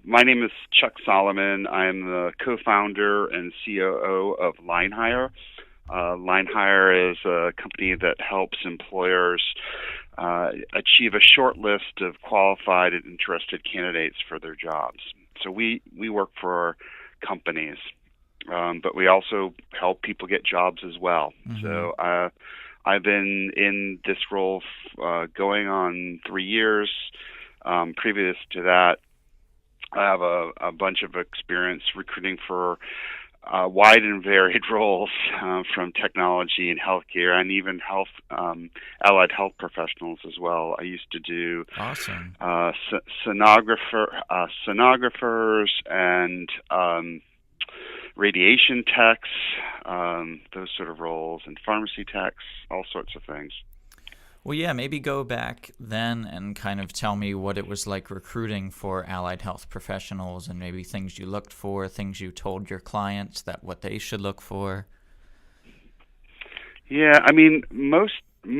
My name is Chuck Solomon. I'm the co-founder and COO of LineHire. LineHire is a company that helps employers achieve a short list of qualified and interested candidates for their jobs. So we work for companies, but we also help people get jobs as well. Mm-hmm. So I've been in this role going on 3 years. Previous to that, I have a bunch of experience recruiting for wide and varied roles, from technology and healthcare and even allied health professionals as well. I used to do Awesome. sonographers and radiation techs, those sort of roles, and pharmacy techs, all sorts of things. Well, yeah, maybe go back then and kind of tell me what it was like recruiting for allied health professionals and maybe things you looked for, things you told your clients that what they should look for. Yeah, I mean, most in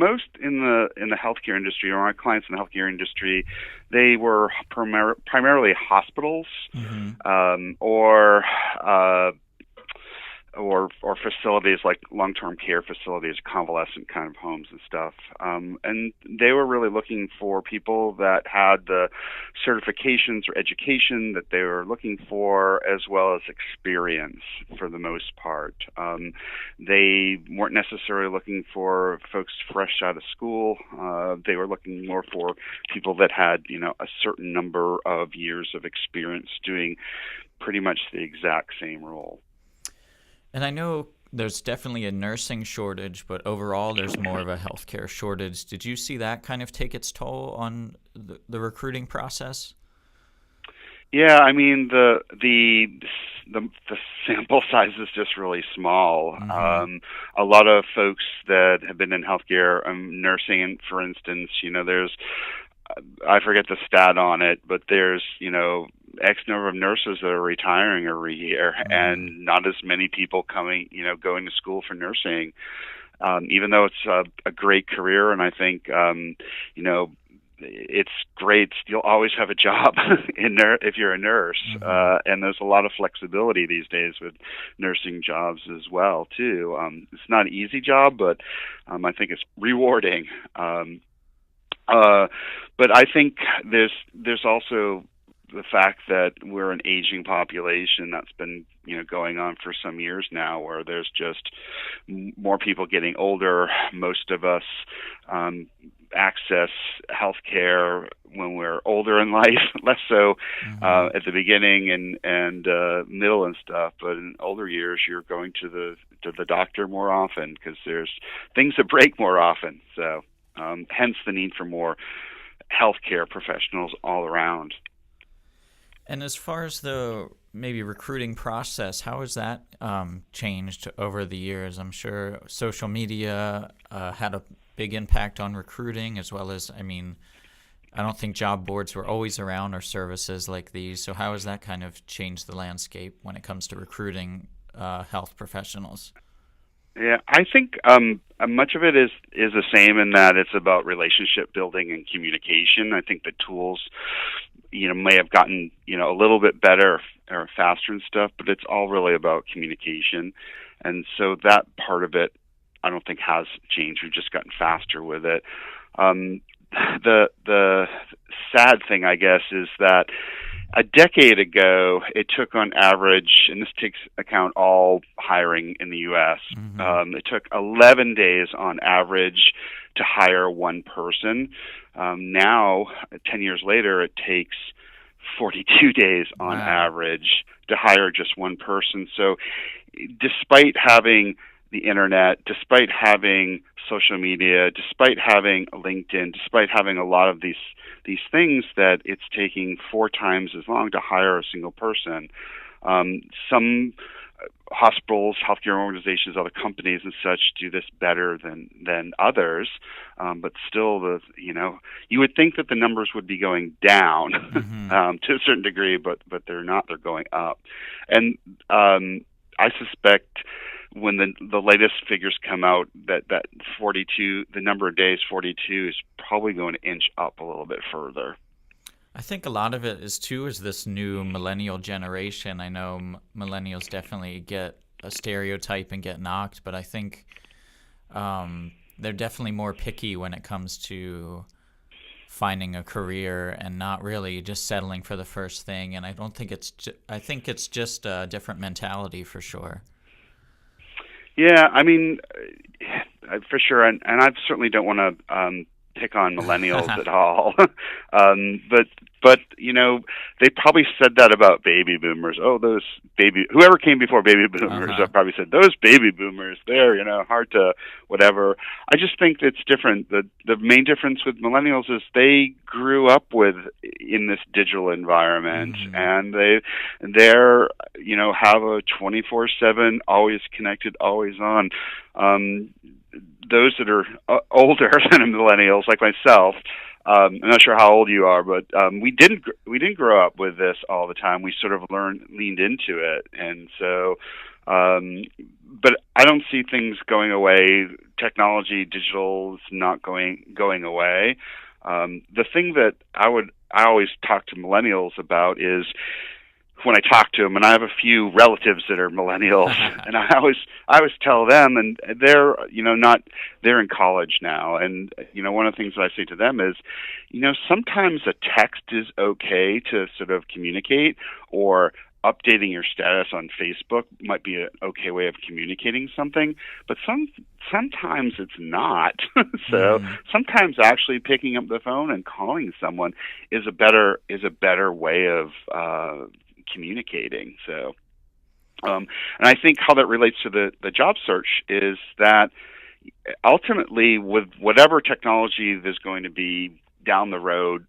the healthcare industry, or my clients in the healthcare industry, they were primarily hospitals, Mm-hmm. or or facilities like long-term care facilities, convalescent kind of homes and stuff. And they were really looking for people that had the certifications or education that they were looking for, as well as experience for the most part. They weren't necessarily looking for folks fresh out of school. They were looking more for people that had, a certain number of years of experience doing pretty much the exact same role. And I know there's definitely a nursing shortage, but overall there's more of a healthcare shortage. Did you see that kind of take its toll on the recruiting process? Yeah, I mean the sample size is just really small. Mm-hmm. A lot of folks that have been in healthcare, nursing, for instance, there's I forget the stat on it, but there's X number of nurses that are retiring every year, Mm-hmm. and not as many people coming, going to school for nursing. Even though it's a great career, and I think you know it's great. You'll always have a job if you're a nurse, Mm-hmm. and there's a lot of flexibility these days with nursing jobs as well too. It's not an easy job, but I think it's rewarding. Uh, but I think there's also the fact that we're an aging population that's been going on for some years now, where there's just more people getting older. Most of us um, access health care when we're older in life, less so Mm-hmm. at the beginning and middle and stuff. But in older years, you're going to the doctor more often because there's things that break more often. So hence the need for more healthcare professionals all around. And as far as the maybe recruiting process, how has that changed over the years? I'm sure social media had a big impact on recruiting, as well as, I mean, I don't think job boards were always around or services like these. So how has that kind of changed the landscape when it comes to recruiting health professionals? Yeah, I think much of it is the same in that it's about relationship building and communication. I think the tools, may have gotten a little bit better or faster and stuff, but it's all really about communication, and so that part of it, I don't think has changed. We've just gotten faster with it. Um, the sad thing, I guess, is that a decade ago, it took on average, and this takes account all hiring in the U.S., Mm-hmm. it took 11 days on average to hire one person. Now, 10 years later, it takes 42 days on Wow. average to hire just one person. So, despite having the internet, despite having social media, despite having LinkedIn, despite having a lot of these things, that it's taking 4 times as long to hire a single person. Some hospitals, healthcare organizations, other companies, and such do this better than others, but still, you would think that the numbers would be going down Mm-hmm. to a certain degree, but they're not. They're going up, and I suspect when the latest figures come out that 42, the number of days 42 is probably going to inch up a little bit further. I think a lot of it is this new millennial generation. I know millennials definitely get a stereotype and get knocked, but I think they're definitely more picky when it comes to finding a career and not really just settling for the first thing. And I don't think I think it's just a different mentality for sure. Yeah, I mean, for sure, and I certainly don't want to pick on millennials at all. But they probably said that about baby boomers. Oh, those whoever came before baby boomers, probably said those baby boomers. They're hard to whatever. I just think it's different. The main difference with millennials is they grew up in this digital environment, and they're have a 24/7, always connected, always on. Those that are older than millennials, like myself, I'm not sure how old you are, but we didn't grow up with this all the time. We sort of leaned into it, and so. But I don't see things going away. Technology, digital is not going away. The thing that I always talk to millennials about is, when I talk to them, and I have a few relatives that are millennials, and I always tell them, and they're in college now, and one of the things that I say to them is, sometimes a text is okay to sort of communicate, or updating your status on Facebook might be an okay way of communicating something, but sometimes it's not. So sometimes actually picking up the phone and calling someone is a better way of communicating. So, and I think how that relates to the job search is that ultimately, with whatever technology there's going to be down the road,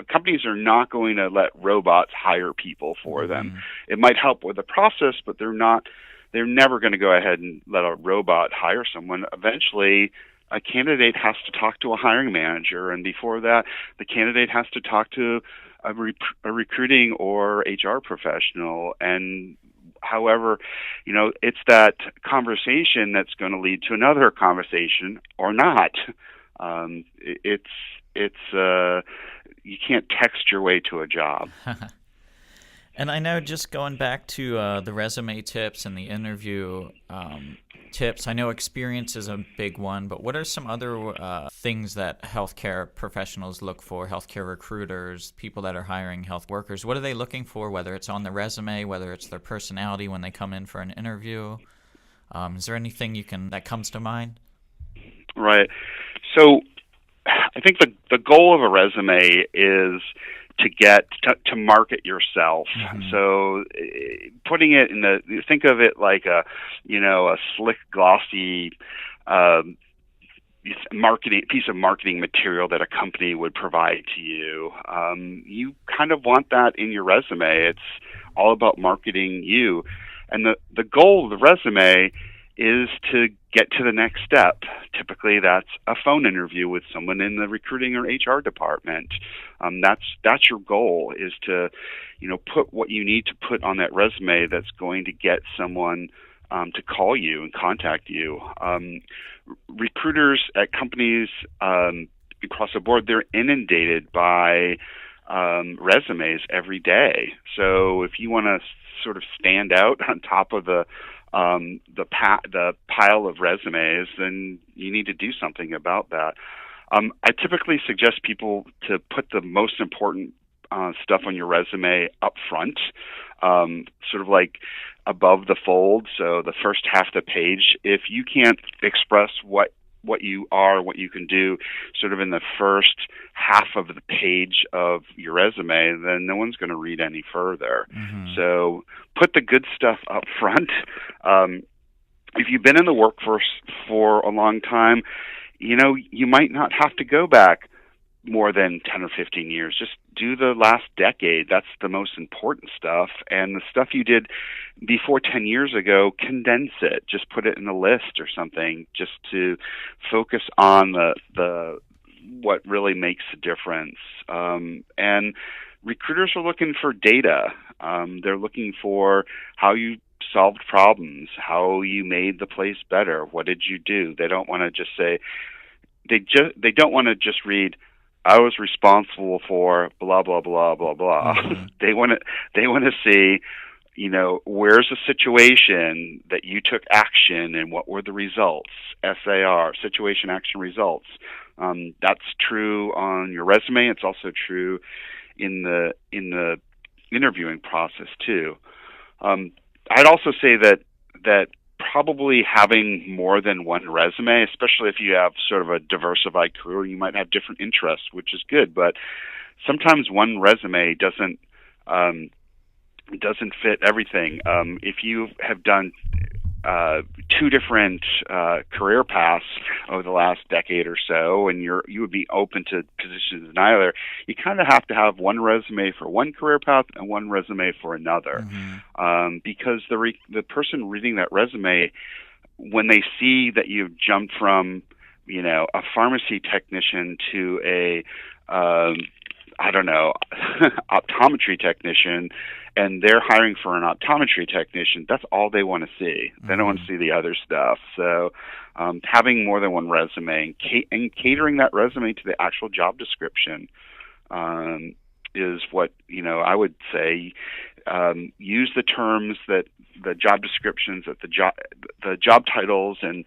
companies are not going to let robots hire people for them. It might help with the process, but they're never going to go ahead and let a robot hire someone. Eventually, a candidate has to talk to a hiring manager, and before that, the candidate has to talk to a recruiting or HR professional. And however, it's that conversation that's going to lead to another conversation or not. You can't text your way to a job. And I know, just going back to the resume tips and the interview tips, I know experience is a big one, but what are some other things that healthcare professionals look for, healthcare recruiters, people that are hiring health workers? What are they looking for, whether it's on the resume, whether it's their personality when they come in for an interview? Is there anything that comes to mind? Right. So I think the goal of a resume is to market yourself. So putting it think of it like a slick, glossy piece of marketing material that a company would provide to you. You kind of want that in your resume. It's all about marketing you. And the goal of the resume is to get to the next step. Typically, that's a phone interview with someone in the recruiting or HR department. That's your goal, is to, put what you need to put on that resume that's going to get someone to call you and contact you. Recruiters at companies across the board, they're inundated by resumes every day. So if you want to sort of stand out on top of the pile of resumes, then you need to do something about that. I typically suggest people to put the most important stuff on your resume up front, sort of like above the fold, so the first half of the page. If you can't express what you are, what you can do, sort of in the first half of the page of your resume, then no one's going to read any further. So put the good stuff up front. If you've been in the workforce for a long time, you might not have to go back more than 10 or 15 years. Just do the last decade. That's the most important stuff. And the stuff you did before 10 years ago, condense it. Just put it in a list or something, just to focus on the what really makes a difference. And recruiters are looking for data. They're looking for how you solved problems, how you made the place better. What did you do? They don't want to just say, they don't want to just read, I was responsible for blah blah blah blah blah. Mm-hmm. They want to see, where's the situation that you took action and what were the results? SAR, situation, action, results. That's true on your resume. It's also true in the interviewing process too. I'd also say that probably having more than one resume, especially if you have sort of a diversified career, you might have different interests, which is good. But sometimes one resume doesn't fit everything. If you have done two different career paths over the last decade or so, and you would be open to positions in either, you kind of have to have one resume for one career path and one resume for another, because the person reading that resume, when they see that you've jumped from a pharmacy technician to a optometry technician, and they're hiring for an optometry technician, that's all they want to see. They don't want to see the other stuff. So having more than one resume and catering that resume to the actual job description is what, I would say. Use the terms that the job descriptions, that the job titles and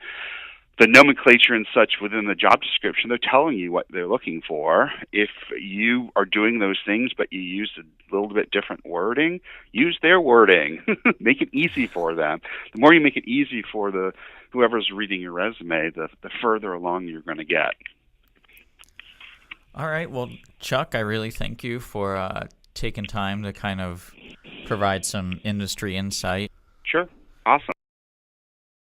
the nomenclature and such within the job description, they're telling you what they're looking for. If you are doing those things, but you use a little bit different wording, use their wording. Make it easy for them. The more you make it easy for whoever's reading your resume, the further along you're going to get. All right. Well, Chuck, I really thank you for taking time to kind of provide some industry insight. Sure. Awesome.